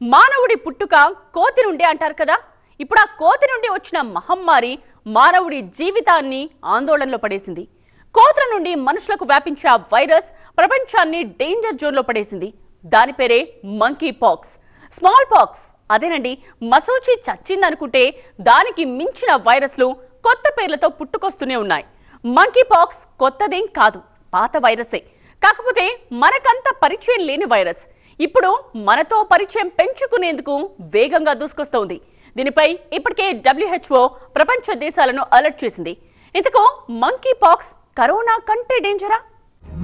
మానవుడి పుట్టుక కోతి నుండి అంటారు కదా. ఇప్పుడు ఆ కోతి నుండి వచ్చిన మహమ్మారి మానవుడి జీవితాన్ని ఆందోళనలో పడేసింది. కోతుల నుండి మనుషులకు వ్యాపించే ఆ వైరస్ ప్రపంచాన్ని డేంజర్ జోన్లో పడేసింది. దాని పేరే మంకీ పాక్స్, స్మాల్ పాక్స్. అదేనండి, మసూచి చచ్చిందనుకుంటే దానికి మించిన వైరస్లు కొత్త పేర్లతో పుట్టుకొస్తూనే ఉన్నాయి. మంకీ పాక్స్ కొత్తదేం కాదు, పాత వైరసే. కాకపోతే మనకంత పరిచయం లేని వైరస్ ఇప్పుడు మనతో పరిచయం పెంచుకునేందుకు వేగంగా దూసుకొస్తోంది. దీనిపై ఇప్పటికే WHO ప్రపంచ దేశాలను అలర్ట్ చేసింది. ఇంతకు మంకీ పాక్స్ కరోనా కంటే డేంజరా?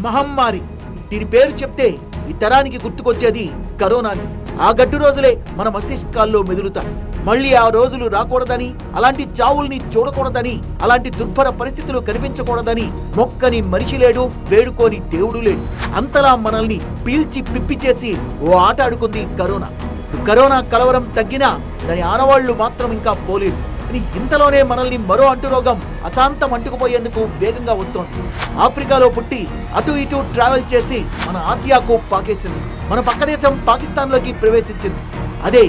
మహమ్మారి దీని పేరు చెప్తే ఈ తరానికి గుర్తుకొచ్చేది కరోనాని. ఆ గడ్డు రోజులే మన మస్తిష్కాల్లో మెదులుతాయి. మళ్ళీ ఆ రోజులు రాకూడదని, అలాంటి చావుల్ని చూడకూడదని, అలాంటి దుర్భర పరిస్థితులు కనిపించకూడదని మొక్కని మనిషి లేడు, వేడుకోని దేవుడు లేడు. అంతలా మనల్ని పీల్చి పిప్పి చేసి ఓ ఆట ఆడుకుంది కరోనా. కరోనా కలవరం తగ్గినా దాని ఆనవాళ్లు మాత్రం ఇంకా పోలేదు. ఇంతలోనే మనల్ని మరో అంటురోగం అశాంతం అంటుకుపోయేందుకు వేగంగా వస్తోంది. ఆఫ్రికాలో పుట్టి అటు ఇటు ట్రావెల్ చేసి మన ఆసియాకు పాకేసింది. మన పక్క దేశం పాకిస్తాన్ లోకి ప్రవేశించింది. అదే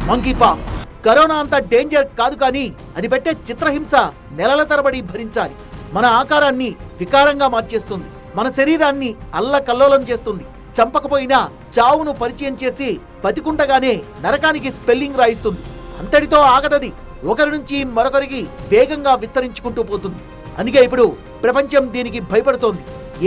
మంకీ పాక్స్. కరోనా అంత డేంజర్ కాదు, కానీ అది పెట్టే చిత్రహింస నెలల తరబడి భరించాలి. మన ఆకారాన్ని వికారంగా మార్చేస్తుంది, మన శరీరాన్ని అల్లకల్లోలం చేస్తుంది. చంపకపోయినా చావును పరిచయం చేసి బతికుండగానే నరకానికి స్పెల్లింగ్ రాయిస్తుంది. అంతటితో ఆగదది, ఒకరి నుంచి మరొకరికి వేగంగా విస్తరించుకుంటూ పోతుంది. అందుకే ఇప్పుడు ప్రపంచం దీనికి భయపడుతోంది.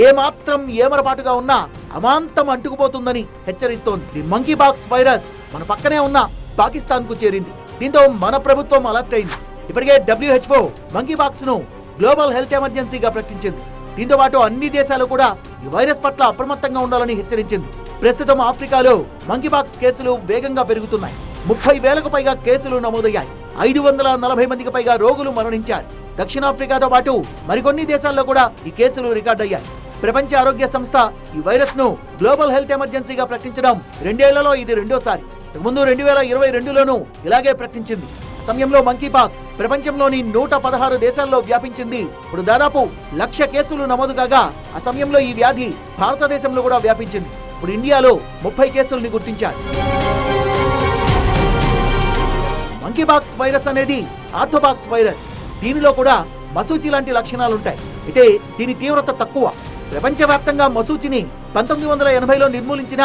ఏమాత్రం ఏమరపాటుగా ఉన్నా అమాంతం అంటుకుపోతుందని హెచ్చరిస్తోంది. ఈ మంకీ పాక్స్ వైరస్ మన పక్కనే ఉన్న పాకిస్తాన్ కు చేరింది. దీంతో మన ప్రభుత్వం అలర్ట్ అయింది. ఇప్పటికే WHO మంకీ పాక్స్ ను గ్లోబల్ హెల్త్ ఎమర్జెన్సీగా ప్రకటించింది. దీంతో పాటు అన్ని దేశాలు కూడా ఈ వైరస్ పట్ల అప్రమత్తంగా ఉండాలని హెచ్చరించింది. ప్రస్తుతం ఆఫ్రికాలో మంకీ పాక్స్ కేసులు వేగంగా పెరుగుతున్నాయి. 30,000కు పైగా కేసులు నమోదయ్యాయి. 540 మందికి పైగా రోగులు మరణించారు. దక్షిణాఫ్రికాతో పాటు మరికొన్ని దేశాల్లో కూడా ఈ కేసులు రికార్డయ్యాయి. ప్రపంచ ఆరోగ్య సంస్థ ఈ వైరస్ ను గ్లోబల్ హెల్త్ ఎమర్జెన్సీగా ప్రకటించడం 2 ఏళ్లలో ఇది రెండోసారి. ముందు 2022లోనూ ఇలాగే ప్రకటించింది. సమయంలో మంకీ పాక్స్ ప్రపంచంలోని 116 దేశాల్లో వ్యాపించింది. ఇప్పుడు దాదాపు 1,00,000 కేసులు నమోదు కాగా ఆ సమయంలో ఈ వ్యాధి భారతదేశంలో కూడా వ్యాపించింది. ఇప్పుడు ఇండియాలో 30 కేసుల్ని గుర్తించారు. మంకీ పాక్స్ వైరస్ అనేది ఆర్థోపాక్స్ వైరస్. దీనిలో కూడా మసూచి లాంటి లక్షణాలుంటాయి. అయితే దీని తీవ్రత తక్కువ. ప్రపంచవ్యాప్తంగా మసూచిని 1980లో నిర్మూలించిన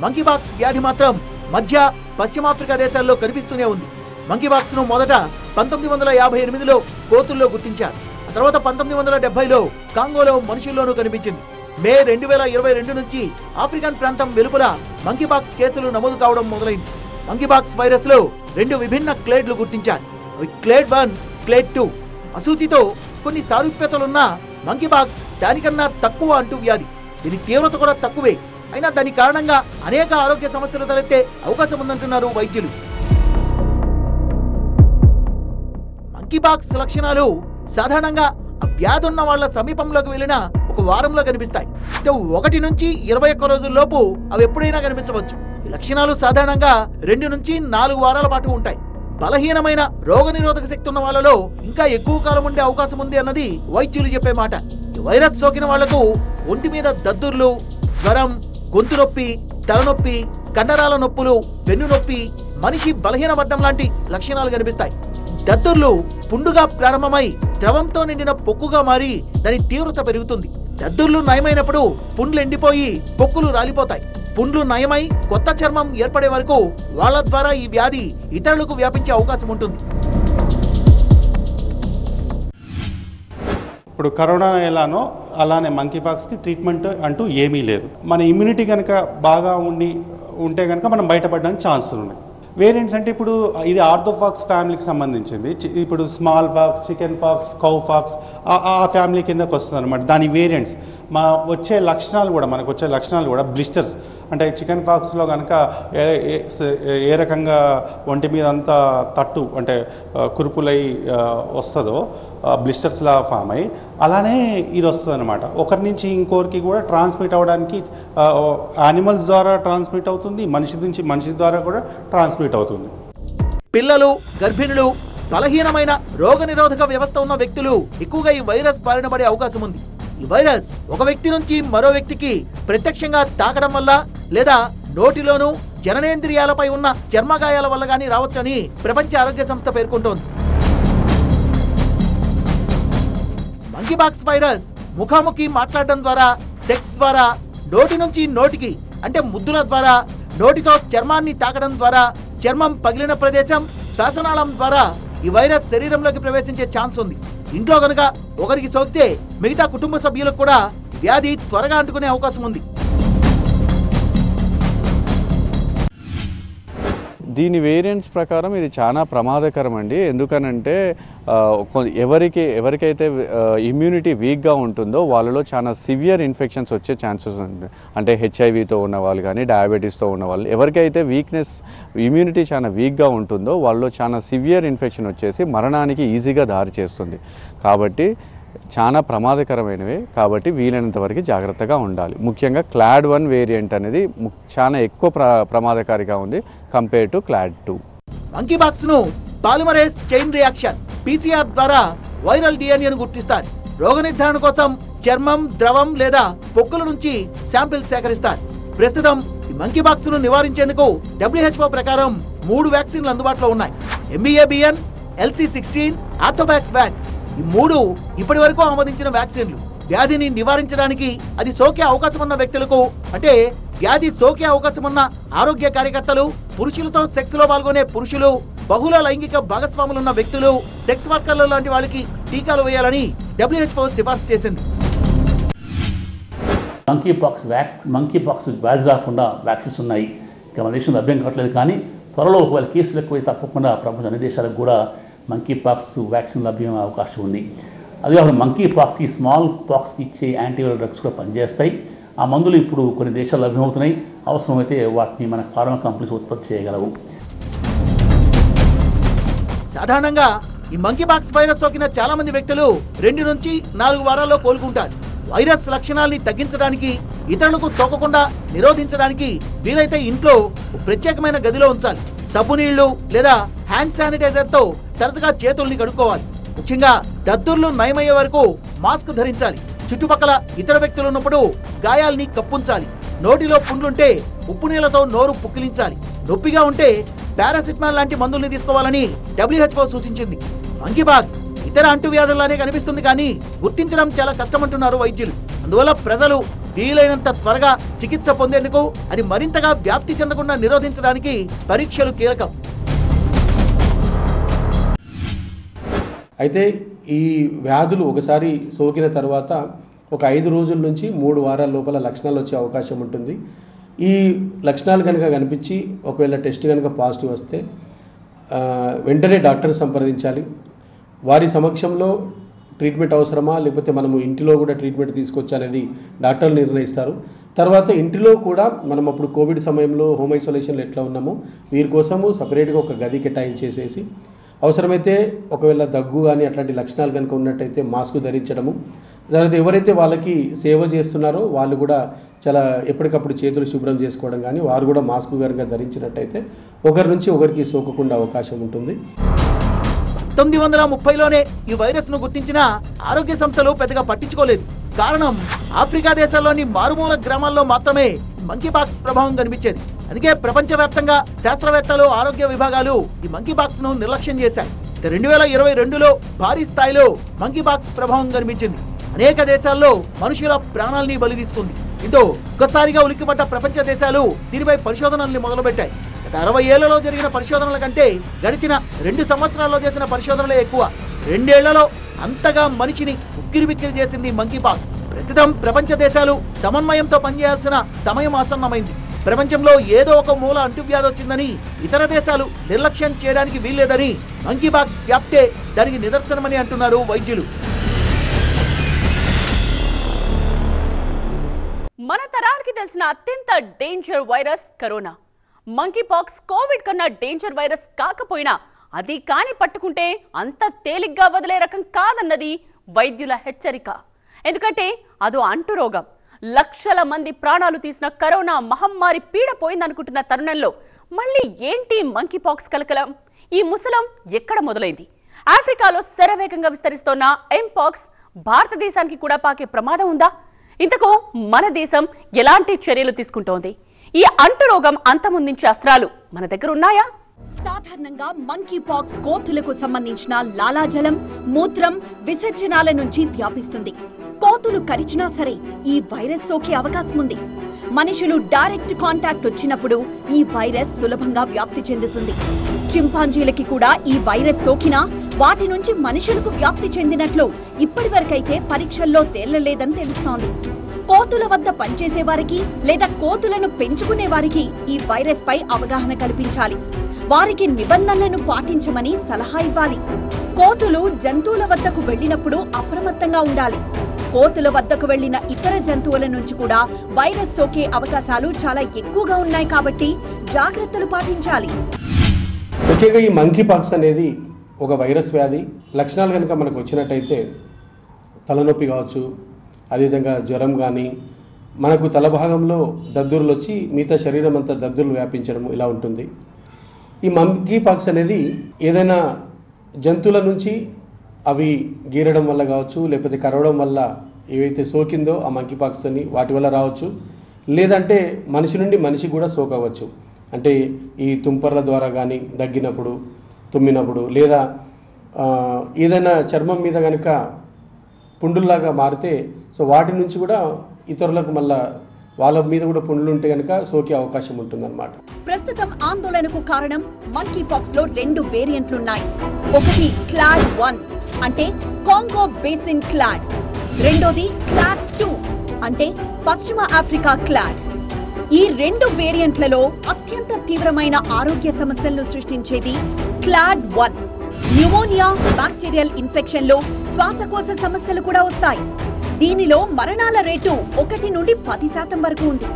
మంకీ పాక్స్ వ్యాధి మాత్రం మధ్య పశ్చిమాఫ్రికా దేశాల్లో కనిపిస్తూనే ఉంది. మంకీ పాక్స్ ను మొదట 1958లో కోతుల్లో గుర్తించారు. ఆ తర్వాత 1970లో కాంగోలో మనుషుల్లోనూ కనిపించింది. మే 2022 నుంచి ఆఫ్రికన్ ప్రాంతం వెలుపల మంకీ పాక్స్ కేసులు నమోదు కావడం మొదలైంది. మంకీ పాక్స్ వైరస్ లో 2 విభిన్న క్లేడ్లు గుర్తించారు. అవి క్లేడ్ 1, క్లేడ్ 2. మసూచితో కొన్ని సారూప్యతలున్న మంకీ పాక్స్ దానికన్నా తక్కువ అంటూ వ్యాధి. దీని తీవ్రత కూడా తక్కువే. అయినా దాని కారణంగా అనేక ఆరోగ్య సమస్యలు తలెత్తే అవకాశం ఉందంటున్నారు వైద్యులు. మంకీ పాక్స్ లక్షణాలు సాధారణంగా ఆ వ్యాధి ఉన్న వాళ్ళ సమీపంలోకి వెళ్ళిన 1 వారంలో కనిపిస్తాయి. 1 నుంచి 21 రోజుల్లోపు అవి ఎప్పుడైనా కనిపించవచ్చు. ఈ లక్షణాలు సాధారణంగా 2 నుంచి 4 వారాల పాటు ఉంటాయి. బలహీనమైన రోగనిరోధక శక్తి ఉన్న వాళ్ళలో ఇంకా ఎక్కువ కాలం ఉండే అవకాశం ఉంది అన్నది వైద్యులు చెప్పే మాట. ఈ వైరస్ సోకిన వాళ్లకు ఒంటి మీద దద్దుర్లు, జ్వరం, గొంతు నొప్పి, తలనొప్పి, కండరాల నొప్పులు, వెన్ను నొప్పి, మనిషి బలహీనపడడం లాంటి లక్షణాలు కనిపిస్తాయి. దద్దుర్లు పుండుగా ప్రారంభమై ద్రవంతో నిండిన పొక్కుగా మారి దాని తీవ్రత పెరుగుతుంది. దద్దుర్లు నయమైనప్పుడు పుండ్లు ఎండిపోయి పొక్కులు రాలిపోతాయి. పుండ్లు నయమై కొత్త చర్మం ఏర్పడే వరకు వాళ్ళ ద్వారా ఈ వ్యాధి ఇతరులకు వ్యాపించే అవకాశం ఉంటుంది. ఇప్పుడు కరోనా ఎలానో అలానే మంకీ పాక్స్కి ట్రీట్మెంట్ అంటూ ఏమీ లేదు. మన ఇమ్యూనిటీ కనుక బాగా ఉంటే కనుక మనం బయటపడడానికి ఛాన్సులు ఉన్నాయి. వేరియంట్స్ అంటే ఇప్పుడు ఇది ఆర్థోపాక్స్ ఫ్యామిలీకి సంబంధించింది. ఇప్పుడు small pox, chicken pox, cow pox ఆ ఫ్యామిలీ కిందకు వస్తుంది అనమాట. దాని వేరియంట్స్ మనకు వచ్చే లక్షణాలు కూడా బ్లిస్టర్స్. అంటే చికెన్ పాక్స్లో కనుక ఏ రకంగా ఒంటి మీద అంతా తట్టు అంటే కురుపులై వస్తుందో బ్లిస్టర్స్లా ఫామ్ అయ్యి అలానే ఇది వస్తుంది అనమాట. ఒకరి నుంచి ఇంకోరికి కూడా ట్రాన్స్మిట్ అవ్వడానికి యానిమల్స్ ద్వారా ట్రాన్స్మిట్ అవుతుంది, మనిషి ద్వారా కూడా ట్రాన్స్మిట్ అవుతుంది. పిల్లలు, గర్భిణులు, బలహీనమైన రోగనిరోధక వ్యవస్థ ఉన్న వ్యక్తులు ఎక్కువగా ఈ వైరస్ బారిన పడే అవకాశం ఉంది. ఈ వైరస్ ఒక వ్యక్తి నుంచి మరో వ్యక్తికి ప్రత్యక్షంగా తాకడం వల్ల లేదా నోటిలోనూ జననేంద్రియాలపై ఉన్న చర్మగాయాల వల్ల గానీ రావచ్చని ప్రపంచ ఆరోగ్య సంస్థ పేర్కొంటోంది. మంకీపాక్స్ వైరస్ ముఖాముఖి మాట్లాడడం ద్వారా, సెక్స్ ద్వారా, నోటి నుంచి నోటికి అంటే ముద్దుల ద్వారా, నోటితో చర్మాన్ని తాకడం ద్వారా, చర్మం పగిలిన ప్రదేశం, శ్వాసనాళం ద్వారా ఈ వైరస్ శరీరంలోకి ప్రవేశించే ఛాన్స్ ఉంది. ఇంట్లో కనుక ఒకరికి సోకితే మిగతా కుటుంబ సభ్యులకు కూడా వ్యాధి త్వరగా అంటుకునే అవకాశం ఉంది. దీని వేరియంట్స్ ప్రకారం ఇది చాలా ప్రమాదకరం అండి. ఎందుకనంటే ఎవరికైతే ఇమ్యూనిటీ వీక్గా ఉంటుందో వాళ్ళలో చాలా సివియర్ ఇన్ఫెక్షన్స్ వచ్చే ఛాన్సెస్ ఉంది. అంటే హెచ్ఐవితో ఉన్న వాళ్ళు కానీ, డయాబెటీస్తో ఉన్న వాళ్ళు, ఎవరికైతే ఇమ్యూనిటీ చాలా వీక్గా ఉంటుందో వాళ్ళలో చాలా సివియర్ ఇన్ఫెక్షన్ వచ్చేసి మరణానికి ఈజీగా దారి చేస్తుంది. కాబట్టి చాలా ప్రమాదకరమైనవి. కాబట్టి వీలైనంత వరకు జాగ్రత్తగా ఉండాలి. ముఖ్యంగా క్లాడ్ 1 వేరియంట్ అనేది చాలా ఎక్కువ ప్రమాదకారిగా ఉంది కంపేర్ టు క్లాడ్ 2. మంకీపాక్స్ ను పాలిమరేస్ చైన్ రియాక్షన్ PCR ద్వారా వైరల్ డిఎన్ఏను గుర్తిస్తారు. రోగ నిర్ధారణ కోసం చర్మం, ద్రవం లేదా పొక్కుల నుంచి శాంపిల్స్ సేకరిస్తారు. ప్రస్తుతం ఈ మంకీపాక్స్ ను నివారించేందుకు WHO ప్రకారం 3 వ్యాక్సిన్లు అందుబాటులో ఉన్నాయి. MBABN, LC16, ఆర్థోబాక్స్ వ్యాక్స్. ఈ 3 ఇప్పటి వరకు ఆమోదించిన వ్యాక్సిన్లు. వ్యాధిని నివారించడానికి అది సోకే అవకాశం ఉన్న వ్యక్తులకు, అంటే వ్యాధి సోకే అవకాశం ఉన్న ఆరోగ్య కార్యకర్తలు, పురుషులతో సెక్స్ లో పాల్గొనే పురుషులు, బహుళ లైంగిక భాగస్వాములు ఉన్న వ్యక్తులు, సెక్స్ వర్కర్లు లాంటి వాళ్ళకి టీకాలు వేయాలని WHO సిఫార్సు చేసింది. మంకీపాక్స్ వ్యాధి రాకుండా వ్యాక్సిన్స్ ఉన్నాయి. ఇక మన దేశంలో లభ్యం కావట్లేదు. కానీ త్వరలో ఒకవేళ కేసులు ఎక్కువ తప్పకుండా ప్రపంచ అన్ని దేశాలకు కూడా మంకీపాక్స్ వ్యాక్సిన్ లభ్యం అవకాశం ఉంది. అదే కాకుండా మంకీపాక్స్కి, స్మాల్ పాక్స్కి ఇచ్చే యాంటీవైరల్ డ్రగ్స్ కూడా పనిచేస్తాయి. ఆ మందులు ఇప్పుడు కొన్ని దేశాలు లభ్యమవుతున్నాయి. అవసరమైతే వాటిని మన ఫార్మా కంపెనీస్ ఉత్పత్తి చేయగలవు. సాధారణంగా ఈ మంకీపాక్స్ వైరస్ సోకిన చాలా మంది వ్యక్తులు 2 నుంచి 4 వారాల్లో కోలుకుంటారు. వైరస్ లక్షణాలని తగ్గించడానికి, ఇతరులకు సోకకుండా నిరోధించడానికి వీలైతే ఇంట్లో ప్రత్యేకమైన గదిలో ఉంచాలి. సబ్బు నీళ్లు లేదా హ్యాండ్ శానిటైజర్తో తరచుగా చేతుల్ని కడుక్కోవాలి. ముఖ్యంగా దద్దుర్లు నయమయ్యే వరకు మాస్క్ ధరించాలి. చుట్టుపక్కల ఇతర వ్యక్తులు ఉన్నప్పుడు గాయాల్ని కప్పుంచాలి. నోటిలో పుండ్లుంటే ఉప్పు నీళ్లతో నోరు పుక్కిలించాలి. నొప్పిగా ఉంటే పారాసిటమాల్ లాంటి మందుల్ని తీసుకోవాలని WHO సూచించింది. మంకీపాక్స్ ఇతర అంటువ్యాధుల్లానే కనిపిస్తుంది కానీ గుర్తించడం చాలా కష్టమంటున్నారు వైద్యులు. అందువల్ల ప్రజలు వీలైనంత త్వరగా చికిత్స పొందేందుకు, అది మరింతగా వ్యాప్తి చెందకుండా నిరోధించడానికి పరీక్షలు కీలకం. అయితే ఈ వ్యాధులు ఒకసారి సోకిన తర్వాత ఒక 5 రోజుల నుంచి 3 వారాల లోపల లక్షణాలు వచ్చే అవకాశం ఉంటుంది. ఈ లక్షణాలు కనుక కనిపించి ఒకవేళ టెస్ట్ కనుక పాజిటివ్ వస్తే వెంటనే డాక్టర్ని సంప్రదించాలి. వారి సమక్షంలో ట్రీట్మెంట్ అవసరమా లేకపోతే మనము ఇంటిలో కూడా ట్రీట్మెంట్ తీసుకొచ్చా అనేది డాక్టర్లు నిర్ణయిస్తారు. తర్వాత ఇంటిలో కూడా మనం అప్పుడు కోవిడ్ సమయంలో హోమ్ ఐసోలేషన్లో ఎట్లా ఉన్నామో వీరి కోసము సపరేట్గా ఒక గది కేటాయించేసేసి, అవసరమైతే ఒకవేళ దగ్గు కానీ అట్లాంటి లక్షణాలు కనుక ఉన్నట్టయితే మాస్క్ ధరించడము, తర్వాత ఎవరైతే వాళ్ళకి సేవ చేస్తున్నారో వాళ్ళు కూడా చాలా ఎప్పటికప్పుడు చేతులు శుభ్రం చేసుకోవడం కానీ, వారు కూడా మాస్క్ కనుక ధరించినట్టయితే ఒకరి నుంచి ఒకరికి సోకకుండా అవకాశం ఉంటుంది. 1930లోనే ఈ వైరస్ ను గుర్తించిన ఆరోగ్య సంస్థలు పెద్దగా పట్టించుకోలేదు. కారణం ఆఫ్రికా దేశాల్లోని మారుమూల గ్రామాల్లో మాత్రమే మంకీపాక్స్ ప్రభావం కనిపించేది. అందుకే ప్రపంచవ్యాప్తంగా శాస్త్రవేత్తలు, ఆరోగ్య విభాగాలు ఈ మంకీపాక్స్ ను నిర్లక్ష్యం చేశాయి. 2022లో భారీ స్థాయిలో మంకీపాక్స్ ప్రభావం కనిపించింది. అనేక దేశాల్లో మనుషుల ప్రాణాలని బలి తీసుకుంది. దీంతో ఒక్కసారిగా ఉలిక్కిపడ్డ ప్రపంచ దేశాలు దీనిపై పరిశోధనల్ని మొదలుపెట్టాయి. గత 60 ఏళ్లలో జరిగిన పరిశోధనల కంటే గడిచిన 2 సంవత్సరాల్లో చేసిన పరిశోధనలే ఎక్కువ. 2 ఏళ్లలో అంతగా మనిషిని ఉక్కిరిబిక్కిరి చేసింది మంకీపాక్స్. ప్రస్తుతం ప్రపంచ దేశాలు సమన్వయంతో పనిచేయాల్సిన సమయం ఆసన్నమైంది. ప్రపంచంలో ఏదో ఒక మూల అంటువ్యాధి వచ్చిందని ఇతర దేశాలు నిర్లక్ష్యం చేయడానికి వీల్లేదని మంకీపాక్స్ వ్యాప్తే దానికి నిదర్శనమని అంటున్నారు వైద్యులు. మన తరానికి తెలిసిన అత్యంత danger virus corona. Monkeypox Covid కన్నా డేంజర్ వైరస్ కాకపోయినా అది కాని పట్టుకుంటే అంత తేలిగ్గా వదిలే రకం కాదన్నది వైద్యుల హెచ్చరిక. ఎందుకంటే అదో అంటురోగం. లక్షల మంది ప్రాణాలు తీసిన కరోనా మహమ్మారి పీడ పోయిందనుకుంటున్న తరుణంలో మళ్ళీ ఏంటి మంకీపాక్స్ కలకలం? ఈ ముసలం ఎక్కడ మొదలైంది? ఆఫ్రికాలో శరవేగంగా విస్తరిస్తోన్న ఎంపాక్స్ భారతదేశానికి కూడా పాకే ప్రమాదం ఉందా? ఇంతకు మన దేశం ఎలాంటి చర్యలు తీసుకుంటోంది? ఈ అంటురోగం అంతమొందించే అస్త్రాలు మన దగ్గర ఉన్నాయా? సాధారణంగా మంకీ పాక్స్ కోతులకు సంబంధించిన లాలాజలం, మూత్రం, విసర్జనాల నుంచి వ్యాపిస్తుంది. కోతులు కరిచినా సరే ఈ వైరస్ సోకే అవకాశం ఉంది. మనుషులు డైరెక్ట్ కాంటాక్ట్ వచ్చినప్పుడు ఈ వైరస్ సులభంగా వ్యాప్తి చెందుతుంది. చింపాంజీలకి కూడా ఈ వైరస్ సోకినా వాటి నుంచి మనుషులకు వ్యాప్తి చెందినట్లు ఇప్పటివరకైతే పరీక్షల్లో తేలలేదని తెలుస్తోంది. కోతుల వద్ద పనిచేసే వారికి లేదా కోతులను పెంచుకునే వారికి ఈ వైరస్ పై అవగాహన కల్పించాలి. వారికి నిబంధనలను పాటించమని సలహా ఇవ్వాలి. కోతులు జంతువుల వద్దకు వెళ్లినప్పుడు అప్రమత్తంగా ఉండాలి. కోతుల వద్దకు వెళ్లిన ఇతర జంతువుల నుంచి కూడా వైరస్ సోకే అవకాశాలు చాలా ఎక్కువగా ఉన్నాయి కాబట్టి జాగ్రత్తలు పాటించాలి. ముఖ్యంగా ఈ మంకీ పాక్స్ అనేది ఒక వైరస్ వ్యాధి. లక్షణాలు కనుక మనకు వచ్చినట్టయితే తలనొప్పి కావచ్చు, అదేవిధంగా జ్వరం కానీ, మనకు తల భాగంలో దద్దుర్లు వచ్చి మిగతా శరీరం అంతా దద్దుర్లు వ్యాపించడం ఇలా ఉంటుంది. ఈ మంకీ పాక్స్ అనేది ఏదైనా జంతువుల నుంచి అవి గీరడం వల్ల కావచ్చు, లేకపోతే కరవడం వల్ల ఏవైతే సోకిందో ఆ మంకీ పాక్స్తోని వాటి వల్ల రావచ్చు. లేదంటే మనిషి నుండి మనిషి కూడా సోకవచ్చు. అంటే ఈ తుంపర్ల ద్వారా కానీ, దగ్గినప్పుడు, తుమ్మినప్పుడు, లేదా ఏదైనా చర్మం మీద కనుక పుండుల్లాగా మారితే సో వాటి నుంచి కూడా ఇతరులకు మళ్ళా వాళ్ళ మీద కూడా పుండ్లు ఉంటే కనుక సోకే అవకాశం ఉంటుందన్నమాట. ప్రస్తుతం ఆందోళనకు కారణం మంకీ పాక్స్ లో 2 వేరియంట్లున్నాయి. ఒకటి క్లాడ్ 1 అంటే కాంగో బేసిన్ క్లాడ్, రెండోది క్లాడ్ 2 అంటే పశ్చిమ ఆఫ్రికా క్లాడ్. ఈ 2 వేరియంట్లలో అత్యంత తీవ్రమైన ఆరోగ్య సమస్యలను సృష్టించేది క్లాడ్ 1. న్యూమోనియా, బ్యాక్టీరియల్ ఇన్ఫెక్షన్లు, శ్వాసకోశ సమస్యలు కూడా వస్తాయి. దీనిలో మరణాల రేటు 1 నుండి 10% వరకు ఉంది.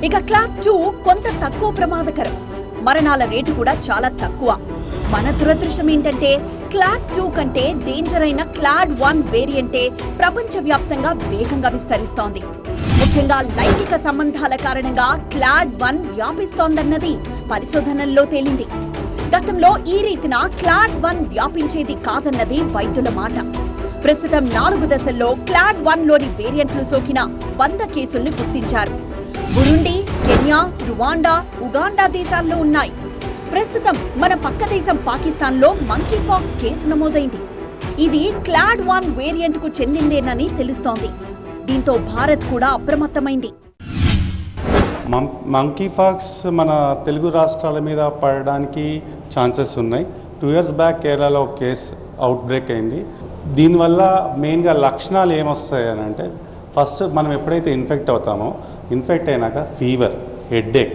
ఇక క్లాడ్ 2 కొంత తక్కువ ప్రమాదకరం, మరణాల రేటు కూడా చాలా తక్కువ. మన దురదృష్టం ఏంటంటే క్లాడ్ 2 కంటే డేంజర్ అయిన క్లాడ్ 1 వేరియంటే ప్రపంచవ్యాప్తంగా వేగంగా విస్తరిస్తోంది. ముఖ్యంగా లైంగిక సంబంధాల కారణంగా క్లాడ్ 1 వ్యాపిస్తోందన్నది పరిశోధనల్లో తేలింది. గతంలో ఈ రీతిన క్లాడ్ 1 వ్యాపించేది కాదన్నది వైద్యుల మాట. ప్రస్తుతం 4 దశల్లో క్లాడ్ 1 లోని వేరియంట్లు సోకిన 100 కేసుల్ని గుర్తించారు. బురుండి, కెన్యా, రువాండా, ఉగాండా దేశాల్లో ఉన్నాయి. ప్రస్తుతం మన పక్క దేశం పాకిస్తాన్ లో మంకీ పాక్స్ కేసు నమోదైంది. ఇది క్లాడ్ 1 వేరియంట్ కు చెందిందేనని తెలుస్తోంది. దీంతో భారత్ కూడా అప్రమత్తమైంది. మంకీ పాక్స్ మన తెలుగు రాష్ట్రాల మీద పడడానికి ఛాన్సెస్ ఉన్నాయి. 2 years బ్యాక్ కేరళలో ఒక కేసు అవుట్ బ్రేక్ అయింది. దీనివల్ల మెయిన్గా లక్షణాలు ఏమొస్తాయి అని అంటే, ఫస్ట్ మనం ఎప్పుడైతే ఇన్ఫెక్ట్ అవుతామో, ఇన్ఫెక్ట్ అయినాక ఫీవర్, హెడ్ఏక్,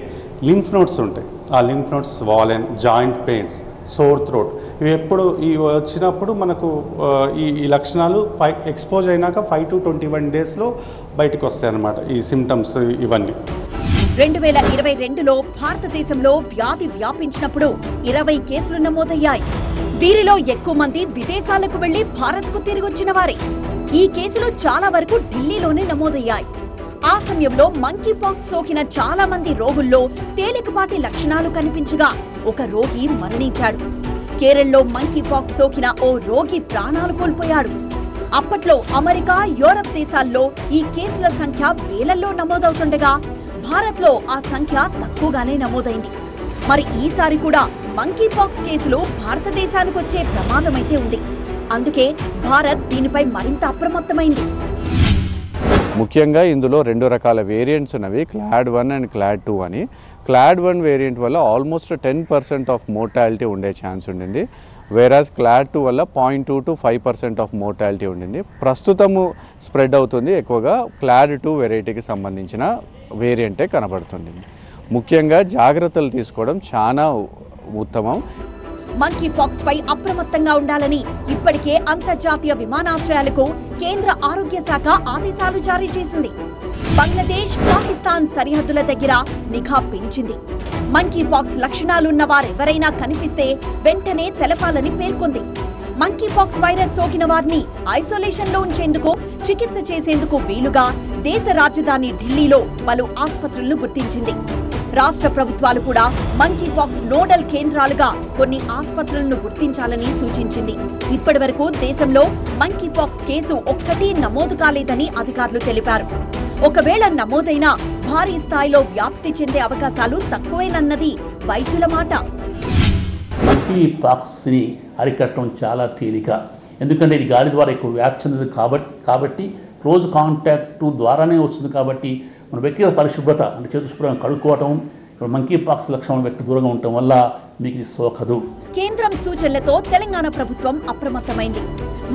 లింఫ్ నోడ్స్ ఉంటాయి. ఆ lymph nodes swollen, joint pains, sore throat, ఇవి వచ్చినప్పుడు మనకు ఈ లక్షణాలు ఎక్స్పోజ్ అయినాక 5 to 21 daysలో బయటకు వస్తాయి అన్నమాట ఈ సిమ్టమ్స్ ఇవన్నీ. 2022లో భారతదేశంలో వ్యాధి వ్యాపించినప్పుడు 20 కేసులు నమోదయ్యాయి. వీరిలో ఎక్కువ మంది విదేశాలకు వెళ్లి భారత్కు తిరిగొచ్చిన వారే. ఈ కేసులు చాలా వరకు ఢిల్లీలోనే నమోదయ్యాయి. ఆ సమయంలో మంకీ పాక్స్ సోకిన చాలా మంది రోగుల్లో తేలికపాటి లక్షణాలు కనిపించగా ఒక రోగి మరణించాడు. కేరళలో మంకీ పాక్స్ సోకిన ఓ రోగి ప్రాణాలు కోల్పోయాడు. అప్పట్లో అమెరికా, యూరప్ దేశాల్లో ఈ కేసుల సంఖ్య వేలల్లో నమోదవుతుండగా భారత్లో ఆ సంఖ్య తక్కువగానే నమోదైంది. మరి ఈసారి కూడా మంకీ పాక్స్ కేసులు భారతదేశానికి వచ్చే ప్రమాదమైతే ఉంది. అందుకే భారత్ దీనిపై మరింత అప్రమత్తమైంది. ముఖ్యంగా ఇందులో 2 రకాల వేరియంట్స్ ఉన్నవి, క్లాడ్ 1 అండ్ క్లాడ్ 2 అని. క్లాడ్ 1 వేరియంట్ వల్ల ఆల్మోస్ట్ 10% ఆఫ్ మోర్టాలిటీ ఉండే ఛాన్స్ ఉండింది. వేరాజ్ క్లాడ్ 2 వల్ల 0.2 to 5% ఆఫ్ మోర్టాలిటీ ఉండింది. ప్రస్తుతము స్ప్రెడ్ అవుతుంది ఎక్కువగా క్లాడ్ 2 వెరైటీకి సంబంధించిన వేరియంటే కనబడుతుంది. ముఖ్యంగా జాగ్రత్తలు తీసుకోవడం చాలా ఉత్తమం. మంకీ పాక్స్ పై అప్రమత్తంగా ఉండాలని ఇప్పటికే అంతర్జాతీయ విమానాశ్రయాలకు కేంద్ర ఆరోగ్య శాఖ ఆదేశాలు జారీ చేసింది. బంగ్లాదేశ్, పాకిస్తాన్ సరిహద్దుల దగ్గర నిఘా పెంచింది. మంకీ పాక్స్ లక్షణాలున్న వారెవరైనా కనిపిస్తే వెంటనే తెలపాలని పేర్కొంది. మంకీ పాక్స్ వైరస్ సోకిన వారిని ఐసోలేషన్ లో ఉంచేందుకు, చికిత్స చేసేందుకు వీలుగా దేశ రాజధాని ఢిల్లీలో పలు ఆసుపత్రులను గుర్తించింది. రాష్ట్ర ప్రభుత్వాలు కూడా మంకీ పాక్స్ నోడల్ కేంద్రాలుగా కొన్ని ఆసుపత్రులను గుర్తించాలని సూచించింది. ఇప్పటివరకు దేశంలో మంకీ పాక్స్ కేసు ఒక్కటీ నమోదు కాలేదని అధికారులు తెలిపారు. ఒకవేళ నమోదైనా భారీ స్థాయిలో వ్యాప్తి చెందే అవకాశాలు తక్కువేనన్నది వైద్యుల మాట. మంకీ పాక్స్ని అరికట్టడం చాలా తేలిక, ఎందుకంటే ఇది గాలి ద్వారా ఎక్కువ వ్యాప్తి చెందదు కాబట్టి క్లోజ్ కాంటాక్ట్ ద్వారానే వస్తుంది. కాబట్టి మన వ్యక్తిగత పరిశుభ్రత అంటే చేతు శుభ్రంగా కడుక్కోవటం, మంకీ పాక్స్ లక్షణాల వ్యక్తి దూరంగా ఉండటం వల్ల మీకు ఇది సోకదు. కేంద్రం సూచనలతో తెలంగాణ ప్రభుత్వం అప్రమత్తమైంది.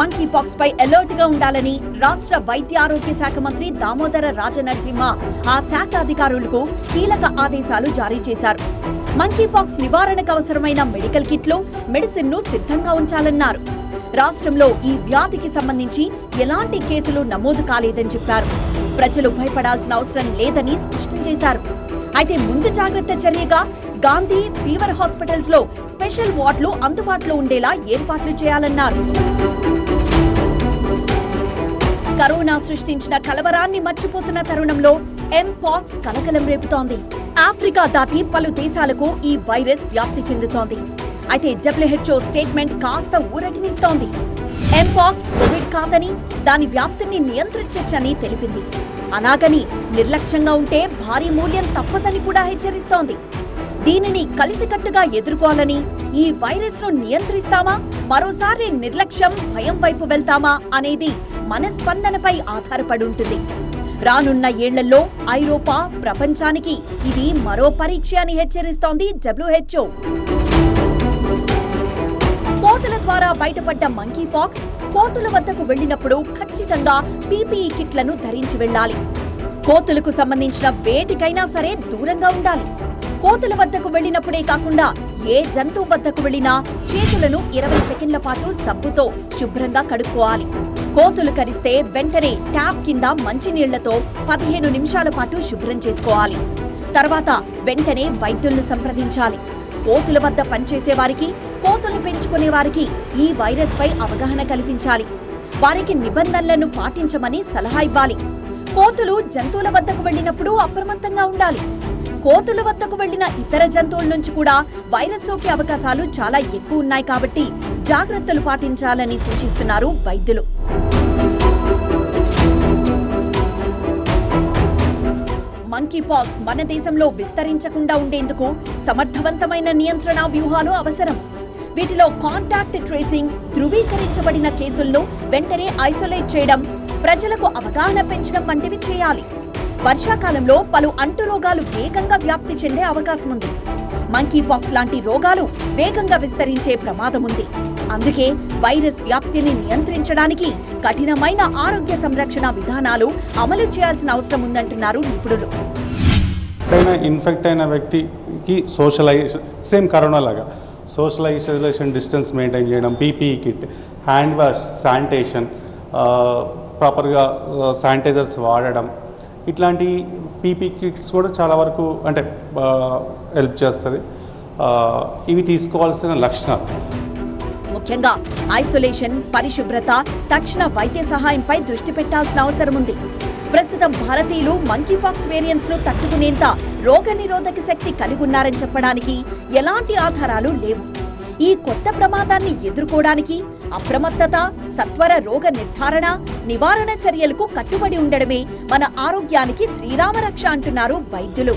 మంకీ పాక్స్ పై అలర్ట్ గా ఉండాలని రాష్ట్ర వైద్య ఆరోగ్య శాఖ మంత్రి దామోదర రాజనరసింహ ఆ శాఖ అధికారులకు కీలక ఆదేశాలు జారీ చేశారు. మంకీ పాక్స్ నివారణకు అవసరమైన మెడికల్ కిట్లు, మెడిసిన్ ను సిద్ధంగా ఉంచాలన్నారు. రాష్ట్రంలో ఈ వ్యాధికి సంబంధించి ఎలాంటి కేసులు నమోదు కాలేదని చెప్పారు. ప్రజలు భయపడాల్సిన అవసరం లేదని స్పష్టం చేశారు. అయితే ముందు జాగ్రత్త చర్యగా గాంధీ ఫీవర్ హాస్పిటల్స్ లో స్పెషల్ వార్డులు అందుబాటులో ఉండేలా ఏర్పాట్లు చేయాలన్నారు. కరోనా సృష్టించిన కలవరాన్ని మర్చిపోతున్న తరుణంలో ఎంపాక్స్ కలకలం రేపుతోంది. ఆఫ్రికా దాటి పలు దేశాలకు ఈ వైరస్ వ్యాప్తి చెందుతోంది. అయితే WHO స్టేట్మెంట్ కాస్త ఊరటినిస్తోంది. ఎంపాక్స్ కోవిడ్ కాదని, దాని వ్యాప్తిని నియంత్రించొచ్చని తెలిపింది. అలాగని నిర్లక్ష్యంగా ఉంటే భారీ మూల్యం తప్పదని కూడా హెచ్చరిస్తోంది. దీనిని కలిసికట్టుగా ఎదుర్కోవాలని, ఈ వైరస్ ను నియంత్రిస్తామా, మరోసారి నిర్లక్ష్యం, భయం వైపు వెళ్తామా అనేది మన స్పందనపై ఆధారపడి ఉంటుంది. రానున్న ఏళ్లలో ఐరోపా, ప్రపంచానికి ఇది మరో పరీక్ష అని హెచ్చరిస్తోంది WHO. కోతుల ద్వారా బయటపడ్డ మంకీ పాక్స్ కోతుల వద్దకు వెళ్లినప్పుడు ఖచ్చితంగా PPE కిట్లను ధరించి వెళ్లాలి. కోతులకు సంబంధించిన వేటికైనా సరే దూరంగా ఉండాలి. కోతుల వద్దకు వెళ్లినప్పుడే కాకుండా ఏ జంతువు వద్దకు వెళ్లినా చేతులను 20 సెకండ్ల పాటు సబ్బుతో శుభ్రంగా కడుక్కోవాలి. కోతులు కరిస్తే వెంటనే ట్యాప్ కింద మంచినీళ్లతో 15 నిమిషాల పాటు శుభ్రం చేసుకోవాలి. తర్వాత వెంటనే వైద్యులను సంప్రదించాలి. కోతుల వద్ద పనిచేసే వారికి, కోతులు పెంచుకునే వారికి ఈ వైరస్ పై అవగాహన కల్పించాలి. వారికి నిబంధనలను పాటించమని సలహా ఇవ్వాలి. కోతులు జంతువుల వద్దకు వెళ్లినప్పుడు అప్రమత్తంగా ఉండాలి. కోతుల వద్దకు వెళ్లిన ఇతర జంతువుల నుంచి కూడా వైరస్ సోకే అవకాశాలు చాలా ఎక్కువ ఉన్నాయి కాబట్టి జాగ్రత్తలు పాటించాలని సూచిస్తున్నారు వైద్యులు. మంకీ పాక్స్ మన దేశంలో విస్తరించకుండా ఉండేందుకు సమర్థవంతమైన నియంత్రణ వ్యూహాలు అవసరం. వీటిలో కాంటాక్ట్ ట్రేసింగ్, ధృవీకరించబడిన కేసులను వెంటనే ఐసోలేట్ చేయడం, ప్రజలకు అవగాహన పెంచడం వంటివి చేయాలి. వర్షాకాలంలో పలు అంటురోగాలు వేగంగా వ్యాప్తి చెందే అవకాశం ఉంది. మంకీ పాక్స్ లాంటి రోగాలు వేగంగా విస్తరించే ప్రమాదం ఉంది. అందుకే వైరస్ వ్యాప్తిని నియంత్రించడానికి కఠినమైన ఆరోగ్య సంరక్షణ విధానాలు అమలు చేయాల్సిన అవసరం ఉందంటున్నారు నిపుణులు. ఇన్ఫెక్ట్ అయిన వ్యక్తికి సేమ్ కరోనా లాగా సోషల్ ఐసోలేషన్, డిస్టెన్స్ మెయింటైన్ చేయడం, PPE kit, hand wash, sanitation, ప్రాపర్గా శానిటైజర్స్ వాడడం, ఇట్లాంటి PPE కిట్స్ కూడా చాలా వరకు అంటే హెల్ప్ చేస్తుంది. ఇవి తీసుకోవాల్సిన లక్షణాలు ముఖ్యంగా ఐసోలేషన్, పరిశుభ్రత, తక్షణ వైద్య సహాయంపై దృష్టి పెట్టాల్సిన అవసరం ఉంది. ప్రస్తుతం భారతీయులు మంకీ పాక్స్ వేరియంట్స్ ను తట్టుకునేంత రోగనిరోధక శక్తి కలిగి ఉన్నారని చెప్పడానికి ఎలాంటి ఆధారాలు లేవు. ఈ కొత్త ప్రమాదాన్ని ఎదుర్కోవడానికి అప్రమత్తత, సత్వర రోగ నిర్ధారణ, నివారణ చర్యలకు కట్టుబడి ఉండడమే మన ఆరోగ్యానికి శ్రీరామ రక్ష అంటున్నారు వైద్యులు.